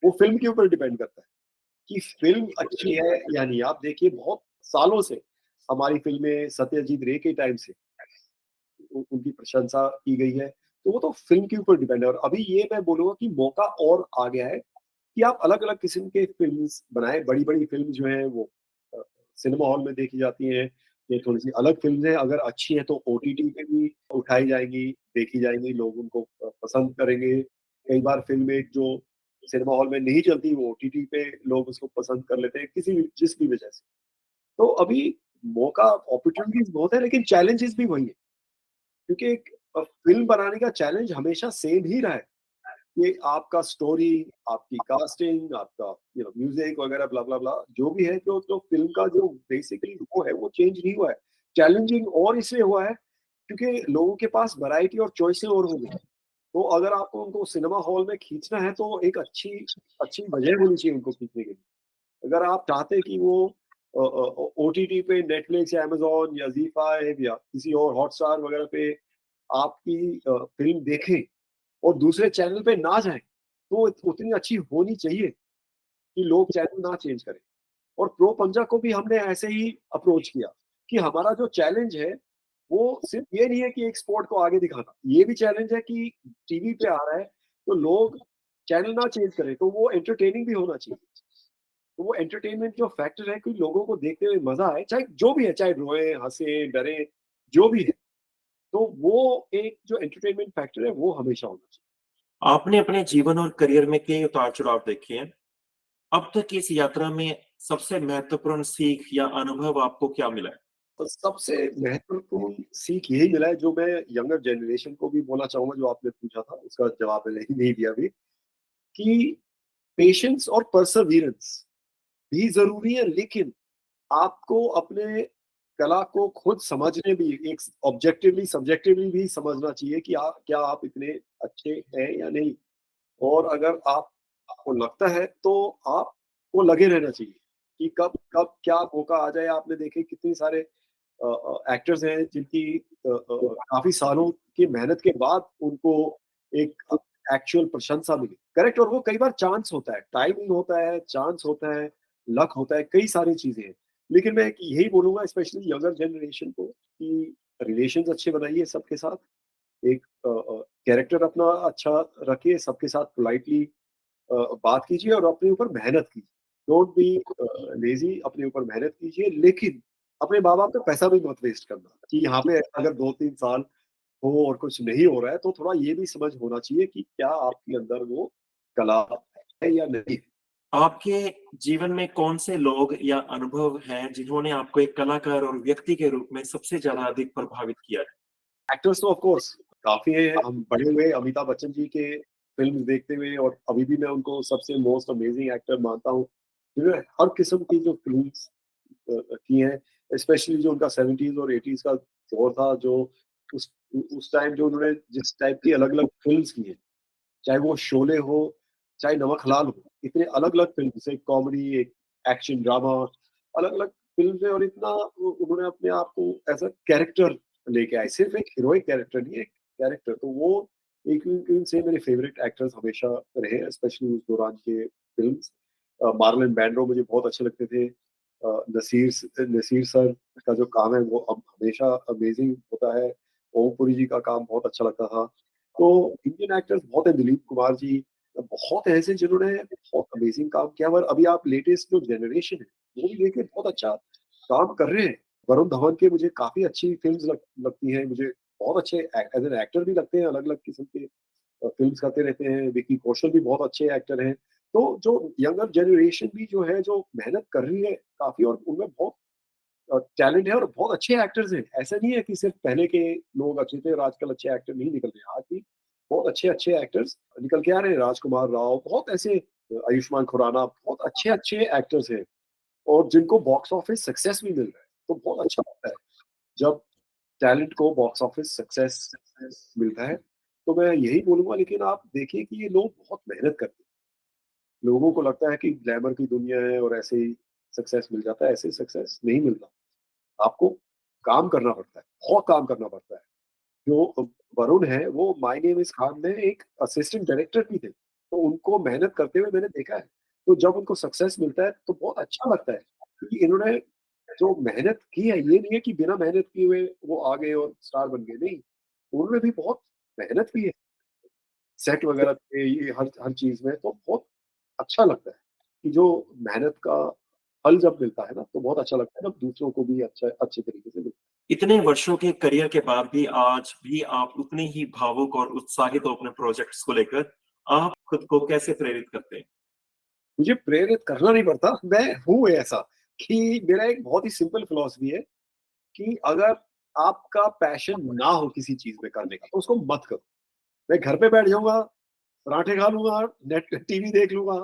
वो फ़िल्म के ऊपर डिपेंड करता है कि फ़िल्म अच्छी है या नहीं। आप देखिए बहुत सालों से हमारी फ़िल्में सत्यजीत रे के टाइम से उनकी प्रशंसा की गई है। तो वो तो फ़िल्म के ऊपर डिपेंड है और अभी ये मैं बोलूँगा कि मौका और आ गया है कि आप अलग-अलग किस्म के फ़िल्म्स बनाएँ, बड़ी-बड़ी फ़िल्म जो हैं वो अ, सिनेमा हॉल में देखी जाती हैं। ये थोड़ी-सी अलग फ़िल्म्स हैं, अगर अच्छी है तो ओटीटी पे भी उठाई जाएँगी, देखी जाएँगी, लोग उनको पसंद करेंगे। कई बार फ़िल्में जो सिनेमा हॉल में नहीं चलती, वो ओटीटी पे लोग उसको पसंद कर लेते हैं, किसी भी जिस भी वजह से। तो अभी मौका अपॉर्च्युनिटीज़ बहुत है, लेकिन चैलेंजेज़ भी वही है, क्योंकि एक फ़िल्म बनाने का चैलेंज हमेशा सेम ही रहा है। ये आपका स्टोरी, आपकी कास्टिंग, आपका म्यूज़िक वगैरह ब्ला-ब्ला-ब्ला जो भी है, जो फ़िल्म का जो बेसिकली वो है, वो चेंज नहीं हुआ है। चैलेंजिंग और इसलिए हुआ है क्योंकि लोगों के पास वैरायटी और चॉइसें और हो गई। तो अगर आपको उनको सिनेमा हॉल में खींचना है तो एक अच्छी अच्छी वजह होनी चाहिए उनको खींचने के लिए। अगर आप चाहते हैं कि वो ओटीटी पे नेटफ्लिक्स या अमेज़न या ज़ी5 या किसी और हॉटस्टार वगैरह पे आपकी फ़िल्म देखें और दूसरे चैनल पे ना जाएँ, तो उतनी अच्छी होनी चाहिए कि लोग चैनल ना चेंज करें। और प्रो पंजा को भी हमने ऐसे ही अप्रोच किया कि हमारा जो चैलेंज है, वो सिर्फ़ ये नहीं है कि एक स्पोर्ट को आगे दिखाना, ये भी चैलेंज है कि टीवी पे आ रहा है, तो लोग चैनल ना चेंज करें, तो वो एंटरटेनिंग भी होना चाहिए। तो वो एंटरटेनमेंट जो फैक्टर है कि लोगों को देखते हुए मज़ा आए, चाहे जो भी है, चाहे रोएँ, हँसे, डरें, जो भी है। तो वो एक जो एंटरटेनमेंट फैक्टर है, वो हमेशा होना चाहिए।
आपने अपने जीवन और करियर में कई उतार-चढ़ाव देखे हैं। अब तक की इस यात्रा में सबसे महत्वपूर्ण सीख या अनुभव आपको क्या मिला है?
तो सबसे महत्वपूर्ण सीख यही मिला है जो मैं यंगर जनरेशन को भी बोलना चाहूँगा जो आपने पूछा था, उसका जवाब मैंने नहीं दिया अभी, कि पेशेंस और परसेवरेंस भी ज़रूरी है, लेकिन आपको अपने कला को खुद समझने भी एक ऑब्जेक्टिवली, सब्जेक्टिवली भी समझना चाहिए कि क्या आप इतने अच्छे हैं या नहीं? और अगर आपको लगता है तो आपको लगे रहना चाहिए कि कब कब क्या मौका आ जाए। आपने देखे कितने सारे एक्टर्स हैं जिनकी काफ़ी सालों की मेहनत के बाद उनको एक एक्चुअल प्रशंसा मिली। करेक्ट और वो कई बार चांस होता है, टाइमिंग होता है, चांस होता है, लक होता है, कई सारी चीज़ें हैं। लेकिन मैं एक यही बोलूँगा स्पेशली यंगर जनरेशन को कि रिलेशंस अच्छे बनाइए सबके साथ। एक कैरेक्टर अपना अच्छा रखिए, सबके साथ पोलाइटली बात कीजिए और अपने ऊपर मेहनत कीजिए। डोंट बी लेज़ी अपने ऊपर मेहनत कीजिए, लेकिन अपने माँ-बाप का पैसा भी मत वेस्ट करना कि यहाँ पे अगर 2-3 साल हो और कुछ नहीं हो रहा है, तो थोड़ा ये भी समझ होना चाहिए कि क्या आपके अंदर वो कला है या नहीं है।
आपके जीवन में कौन से लोग या अनुभव हैं जिन्होंने आपको एक कलाकार और व्यक्ति के रूप में सबसे ज़्यादा अधिक प्रभावित किया है?
एक्टर्स तो ऑफ कोर्स काफ़ी हैं, हम बड़े हुए अमिताभ बच्चन जी के फ़िल्म देखते हुए और अभी भी मैं उनको सबसे मोस्ट अमेजिंग एक्टर मानता हूँ। जिन्होंने हर किस्म की जो फ़िल्म्स की हैं, स्पेशली जो उनका 70s और 80s का दौर था, जो उस उस टाइम जो उन्होंने जिस टाइप की अलग-अलग फ़िल्म्स की हैं, चाहे वो शोले हो, चाहे नमक हलाल हो, इतने अलग-अलग फ़िल्म्स, एक कॉमेडी, एक एक्शन ड्रामा, अलग-अलग फ़िल्म्स हैं और इतना उन्होंने अपने आप को एज़ अ कैरेक्टर लेके आए, सिर्फ़ एक हीरोइक कैरेक्टर नहीं, एक कैरेक्टर। तो वो एक उनके से मेरे फ़ेवरेट एक्टर्स हमेशा रहे हैं, स्पेशली उस दौरान के फ़िल्म्स। मार्लन ब्रैंडो मुझे बहुत अच्छे लगते थे। नसीर सर का जो काम है वो हमेशा अमेज़िंग होता है। ओम पुरी जी का काम बहुत अच्छा लगता था। तो इंडियन एक्टर्स बहुत हैं, दिलीप कुमार जी, बहुत ऐसे जिन्होंने बहुत अमेज़िंग काम किया और अभी आप लेटेस्ट जो जनरेशन है, वो भी देखिए बहुत अच्छा काम कर रहे हैं। वरुण धवन की मुझे काफ़ी अच्छी फ़िल्म्स लगती हैं, मुझे बहुत अच्छे एज़ एन एक्टर भी लगते हैं, अलग-अलग किस्म के फ़िल्म्स करते रहते हैं। विकी कौशल भी बहुत अच्छे एक्टर हैं। तो जो यंगर जनरेशन भी जो है, जो मेहनत कर रही है काफ़ी और उनमें बहुत टैलेंट है और बहुत अच्छे एक्टर्स हैं। ऐसा नहीं है कि सिर्फ पहले के लोग अच्छे थे और आजकल अच्छे एक्टर नहीं निकल रहे हैं। आज भी बहुत अच्छे-अच्छे एक्टर्स निकल के आ रहे हैं। राजकुमार राव, बहुत ऐसे आयुष्मान खुराना, बहुत अच्छे-अच्छे एक्टर्स हैं और जिनको बॉक्स ऑफिस सक्सेस भी मिल रहा है। तो बहुत अच्छा लगता है जब टैलेंट को बॉक्स ऑफिस सक्सेस मिलता है। तो मैं यही बोलूँगा, लेकिन आप देखिए कि ये लोग बहुत मेहनत करते हैं। लोगों को लगता है कि ग्लैमर की दुनिया है और ऐसे ही सक्सेस मिल जाता है, ऐसे सक्सेस नहीं मिलता। आपको काम करना पड़ता है, बहुत काम करना पड़ता है। जो वरुण है, वो माय नेम इज़ खान में एक असिस्टेंट डायरेक्टर भी थे, तो उनको मेहनत करते हुए मैंने देखा है। तो जब उनको सक्सेस मिलता है, तो बहुत अच्छा लगता है कि इन्होंने जो मेहनत की है, ये नहीं है कि बिना मेहनत किए हुए वो आ गए और स्टार बन गए, नहीं। उन्होंने भी बहुत मेहनत की है, सेट वगैरह पे ये हर हर चीज़ में, तो बहुत अच्छा लगता है कि जो मेहनत का फल जब मिलता है ना, तो बहुत अच्छा लगता है जब दूसरों को भी अच्छा अच्छे तरीके से मिलता
इतने वर्षों के करियर के बाद भी आज भी आप उतने ही भावुक और उत्साहित हो अपने प्रोजेक्ट्स को लेकर। आप खुद को कैसे प्रेरित करते हैं?
है। मुझे प्रेरित करना नहीं पड़ता, मैं हूँ ऐसा कि मेरा एक बहुत ही सिंपल फिलॉसफी है कि अगर आपका पैशन ना हो किसी चीज़ में करने का, तो उसको मत करो। मैं घर पे बैठ जाऊँगा, पराठे खा लूँगा, नेट टीवी देख लूँगा,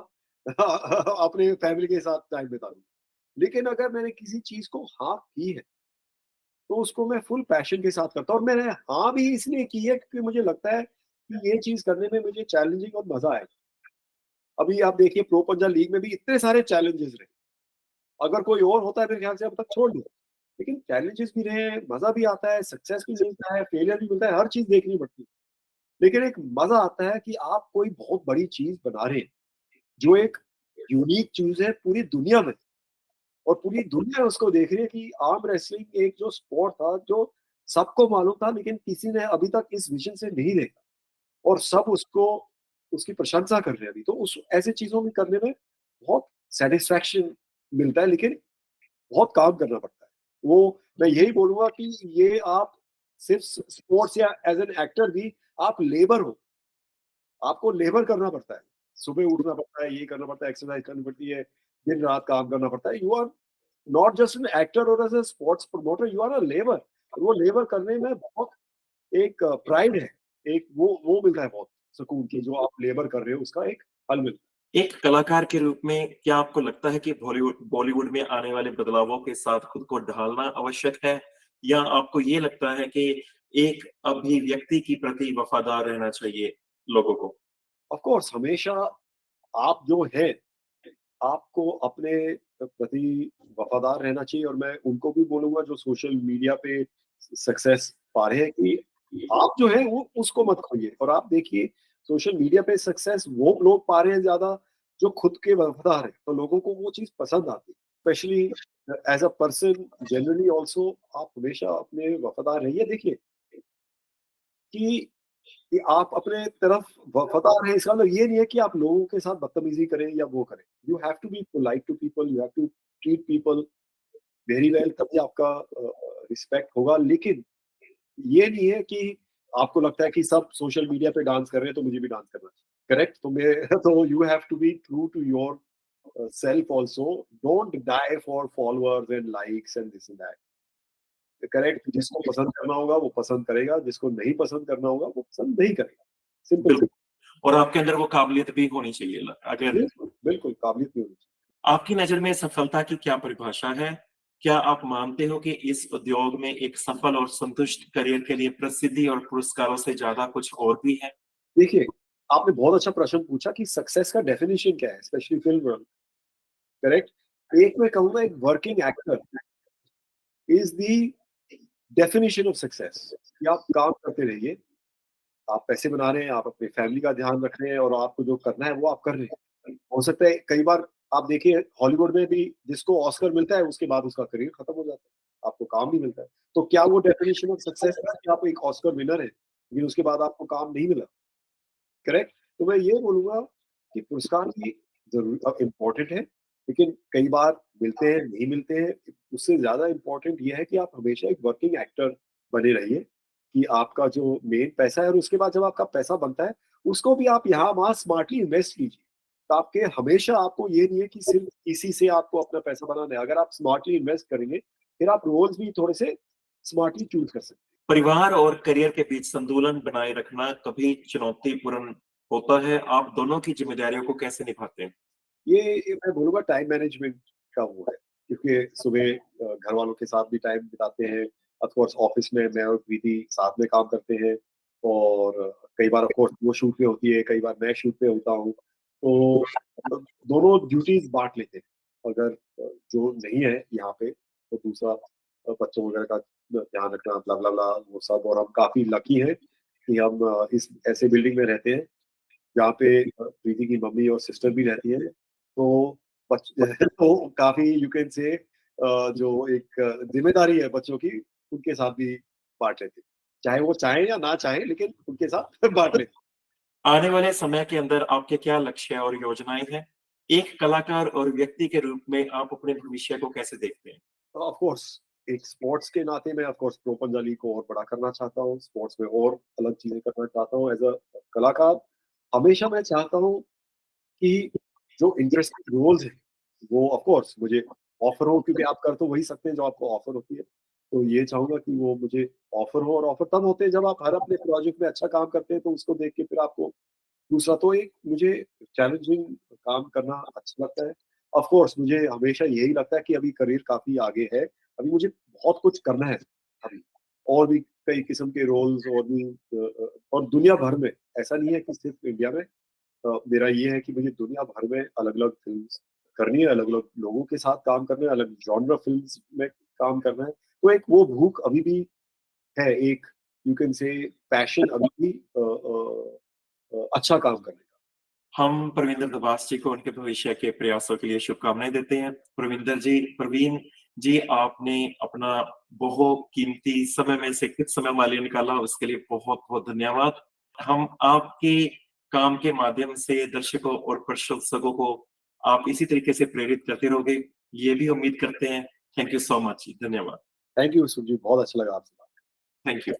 अपने फैमिली के साथ टाइम बिता लूँगा। लेकिन अगर मैंने किसी चीज़ को हाँ की है, तो उसको मैं फुल पैशन के साथ करता हूँ और मैंने हाँ भी इसलिए की है क्योंकि मुझे लगता है कि ये चीज़ करने में मुझे चैलेंजिंग और मज़ा आएगा। अभी आप देखिए प्रो पंजाब लीग में भी इतने सारे चैलेंजेस रहे। अगर कोई और होता है मेरे ख्याल से अब तक छोड़ देता। लेकिन चैलेंजेस भी रहे, मज़ा भी आता है, सक्सेस भी मिलता है, फेलियर भी मिलता है, हर चीज़ देखनी पड़ती है। लेकिन एक मज़ा आता है कि आप कोई बहुत बड़ी चीज़ बना रहे हैं, जो एक यूनिक चीज़ है पूरी दुनिया में। और पूरी दुनिया उसको देख रही है कि आर्म रेसलिंग एक जो स्पोर्ट था, जो सबको मालूम था लेकिन किसी ने अभी तक इस विज़न से नहीं देखा और सब उसको उसकी प्रशंसा कर रहे हैं अभी। तो उस ऐसी चीज़ों में करने में बहुत सैटिस्फैक्शन मिलता है, लेकिन बहुत काम करना पड़ता है। वो मैं यही बोलूँगा कि ये आप सिर्फ़ स्पोर्ट्स या एज़ एन एक्टर भी आप लेबर हो। आपको लेबर करना पड़ता है। सुबह उठना पड़ता है, ये करना पड़ता है, एक्सरसाइज़ करनी पड़ती है, दिन-रात काम करना पड़ता है। You are not just an actor और as a sports promoter, you are a labour. और वो लेबर करने में बहुत एक प्राइड है, एक वो मिलता है बहुत सुकून कि जो आप लेबर कर रहे हो उसका एक फल मिलता है।
एक कलाकार के रूप में क्या आपको लगता है कि बॉलीवुड में आने वाले बदलावों के साथ खुद को ढालना आवश्यक है? या आपको ये लगता है कि एक अभिव्यक्ति के प्रति वफ़ादार रहना चाहिए लोगों को?
ऑफ़ कोर्स हमेशा आप जो हैं, आपको अपने प्रति वफ़ादार रहना चाहिए और मैं उनको भी बोलूँगा जो सोशल मीडिया पे सक्सेस पा रहे हैं कि आप जो है वो उसको मत खोइए और आप देखिए सोशल मीडिया पे सक्सेस वो लोग पा रहे हैं ज़्यादा जो खुद के वफ़ादार हैं, तो लोगों को वो चीज़ पसंद आती है। Specially as a person generally also आप हमेशा अपने वफ़ादार रहिए। देखिए कि कि आप अपने तरफ वफ़ादार हैं, इसका मतलब ये नहीं है कि आप लोगों के साथ बदतमीज़ी करें या वो करें। You have to be polite to people, you have to treat people very well, तभी आपका रिस्पेक्ट होगा। लेकिन ये नहीं है कि आपको लगता है कि सब सोशल मीडिया पे डांस कर रहे हैं, तो मुझे भी डांस करना चाहिए। करेक्ट? तो मैं तो you have to be true to yourself also. Don't die for followers and likes and this and that. Correct? जिसको पसंद करना होगा वो पसंद करेगा, जिसको नहीं पसंद करना होगा वो पसंद नहीं करेगा। सिंपल सी।
बिल्कुल, और आपके अंदर वो काबिलियत भी होनी चाहिए अगर
बिल्कुल, बिल्कुल, काबिलियत भी होनी चाहिए।
आपकी नज़र में सफलता की क्या परिभाषा है? क्या आप मानते हो कि इस उद्योग में एक सफल और संतुष्ट करियर के लिए प्रसिद्धि और पुरस्कारों से ज़्यादा कुछ और भी है?
देखिए, आपने बहुत अच्छा प्रश्न पूछा कि सक्सेस का डेफिनिशन क्या है, स्पेशली फ़िल्म वर्ल्ड, करेक्ट? एक मैं कहूँगा एक working actor is the definition of success कि आप काम करते रहिए, आप पैसे बना रहे हैं, आप अपनी फैमिली का ध्यान रख रहे हैं और आपको जो करना है वो आप कर रहे हैं। हो सकता है कई बार आप देखिए हॉलीवुड में भी जिसको ऑस्कर मिलता है उसके बाद उसका करियर खत्म हो जाता है, आपको काम नहीं मिलता है। तो क्या वो डेफिनिशन ऑफ सक्सेस है कि आप एक ऑस्कर विनर हैं, लेकिन उसके बाद आपको काम नहीं मिला? करेक्ट? तो मैं ये बोलूँगा कि पुरस्कार भी इम्पोर्टेंट है, लेकिन कई बार मिलते हैं, नहीं मिलते हैं। उससे ज़्यादा इम्पोर्टेंट ये है कि आप हमेशा एक वर्किंग एक्टर बने रहिए, कि आपका जो मेन पैसा है और उसके बाद जब आपका पैसा बनता है, उसको भी आप यहाँ-वहाँ स्मार्टली इन्वेस्ट कीजिए। तो आपके हमेशा आपको ये नहीं है कि सिर्फ़ इसी से आपको अपना पैसा बनाना है। अगर आप स्मार्टली इन्वेस्ट करेंगे, फिर आप रोल्स भी थोड़े से स्मार्टली चूज कर सकते हैं।
परिवार और करियर के बीच संतुलन बनाए रखना कभी चुनौतीपूर्ण होता है। आप दोनों की जिम्मेदारियों को कैसे निभाते हैं?
ये मैं बोलूँगा टाइम मैनेजमेंट का वो है, क्योंकि सुबह घर वालों के साथ भी टाइम बिताते हैं, ऑफ कोर्स ऑफ़िस में मैं और प्रीति साथ में काम करते हैं और कई बार ऑफ कोर्स वो शूट पे होती है, कई बार मैं शूट पे होता हूँ, तो दोनों ड्यूटीज़ बाँट लेते हैं। अगर जो नहीं है यहाँ पे, तो दूसरा बच्चों वगैरह का ध्यान रखना ब्ला-ब्ला-ब्ला वो सब, और हम काफ़ी लकी हैं कि हम इस ऐसे बिल्डिंग में रहते हैं जहाँ पे प्रीति की मम्मी और सिस्टर भी रहती हैं, तो बच तो काफ़ी यू कैन से जो एक ज़िम्मेदारी है बच्चों की, उनके साथ भी बाँट लेते हैं। चाहे वो चाहें या ना चाहें, लेकिन उनके साथ बाँट लेते हैं।
आने वाले समय के अंदर आपके क्या लक्ष्य और योजनाएँ हैं? एक कलाकार और व्यक्ति के रूप में आप अपने भविष्य को कैसे देखते हैं?
ऑफ कोर्स एक स्पोर्ट्स के नाते मैं ऑफ कोर्स प्रो पंजाली को और बड़ा करना चाहता हूँ, स्पोर्ट्स में और अलग चीज़ें करना चाहता हूँ। एज़ अ कलाकार हमेशा मैं चाहता हूँ कि जो इंटरेस्टिंग रोल्स हैं, वो ऑफ कोर्स मुझे ऑफ़र हो, क्योंकि आप कर तो वही सकते हैं जो आपको ऑफ़र होती है। तो ये चाहूँगा कि वो मुझे ऑफ़र हो, और ऑफ़र तब होते हैं जब आप हर अपने प्रोजेक्ट में अच्छा काम करते हैं, तो उसको देख के फिर आपको दूसरा तो एक मुझे चैलेंजिंग काम करना अच्छा लगता है। ऑफ कोर्स मुझे हमेशा यही लगता है कि अभी करियर काफ़ी आगे है, अभी मुझे बहुत कुछ करना है अभी, और भी कई किस्म के रोल्स और भी और दुनिया भर में, ऐसा नहीं है कि सिर्फ़ इंडिया में। मेरा ये है कि मुझे दुनिया भर में अलग-अलग फ़िल्म्स करनी है, अलग-अलग लोगों के साथ काम करना है, अलग जॉनर फ़िल्म्स में काम करना है। तो एक वो भूख अभी भी है, एक यू कैन से पैशन अभी भी अच्छा काम करने का।
हम प्रवीण दबास जी को उनके भविष्य के प्रयासों के लिए शुभकामनाएँ देते हैं। प्रवीण जी, आपने अपना बहुकीमती समय में से कुछ समय हमारे लिए निकाला, उसके लिए बहुत-बहुत धन्यवाद। हम आपके काम के माध्यम से दर्शकों और प्रशंसकों को आप इसी तरीके से प्रेरित करते रहोगे, ये भी उम्मीद करते हैं। Thank you so much. धन्यवाद।
थैंक यू सुरजीत, बहुत अच्छा लगा आपसे बात
थैंक यू।